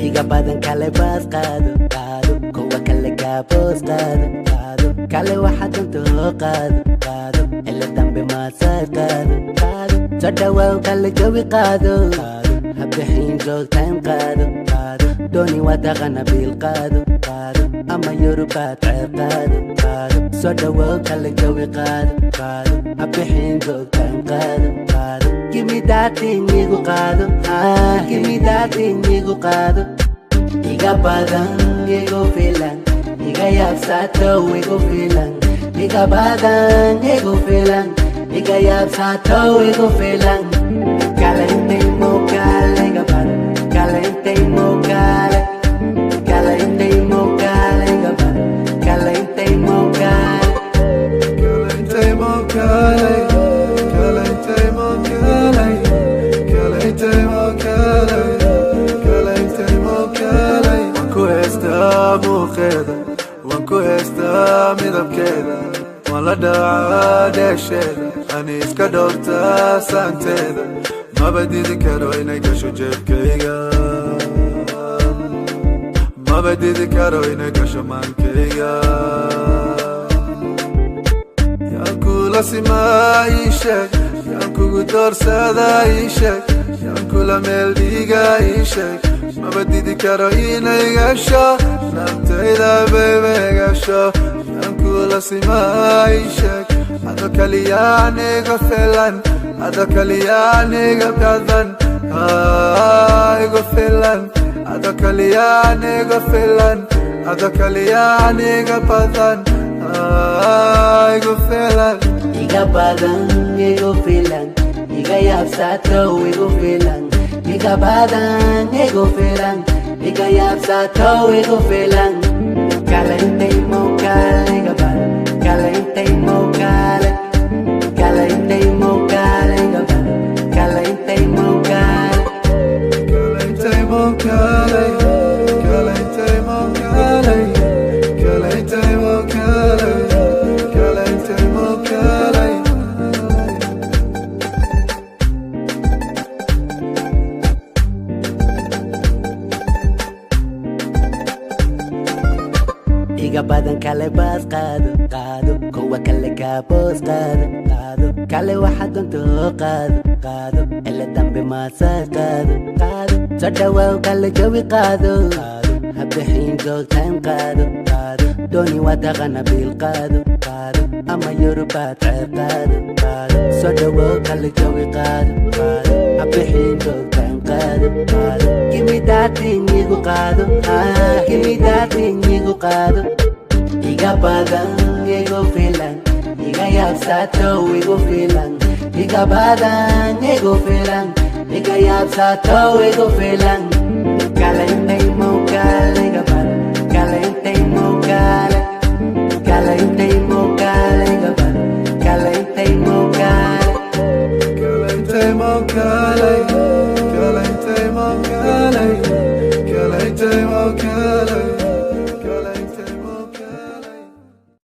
iga badan kale baas qaado qaado kuwa kale gaaboos qaado qaado kale waxaad danto qaado qaado ila dambe maasaad qaado qaado soo dhawaaw kale jawi qaado qaado habixin joogtaan qaado qaado dooni waa taqana biil qaado qaado ama yurubaad ceeb qaado qaado soo dhawaaw kale jawi qaado qaado habixin joogtaan qaado qaado give me that thing igu qaado give me that thing igu qaado iga badan igu filan iga yaabsato igu filan iga badan igu filan iga yaabsato igu filan kale intay mo kale iga badan kale intay mo kale kale intay mo kale iga badan kale intay mo kale kale intay mo kale kale intay mo kale kale intay mo kale kale intay mo kale wanku heestaa muuqeeda wanku heestaa midabkeeda waan la dhacaa dheesheeda ani iska dhowrtaa saanteeda maba didi karo inay gasho jeebkayga maba didi karo inay gasho maankayga yaan kula simaa ii sheeg yaan kugu doorsadaa ii sheeg yaan kula meel dhiiga ii sheeg maba didi karo inay gasho naftayda bayba gasho yaan kula simaa ii sheeg ado kaliyaan iga filan ado kaliyaan iga badan iga filan ado kaliyaan iga filan ado kaliyaan iga badan iga filan iga badan igu filan iga yaabsato igu filan iga badan igu filan iga yaabsato igu filan kale intay mo kale iga badan kale intay mo kale kale intay mo kale iga badan kale intay mo kale kale intay mo kale kale intay mo kale kale intay mo kale kale intay mo kale iga badan kale baas qaado qaado kuwa kale gaaboos qaado qaado kale waxaad danto qaado qaado ila dambe maasaad qaado qaado soo dhawaaw kale jawi qaado qaado habixin joogtaan qaado qaado dooni waa taqana biil qaado qaado ama yurubaad ceeb qaado qaado soo dhawaaw kale jawi qaado qaado habixin joogtaan qaado qaado give me that thing igu qaado give me that thing igu qaado iga badan igu filan iga yaabsato igu filan iga badan igu filan iga yaabsato igu filan kale intay mo kale iga badan kale intay mo kale kale intay mo kale iga badan kale intay mo kale kale intay mo kale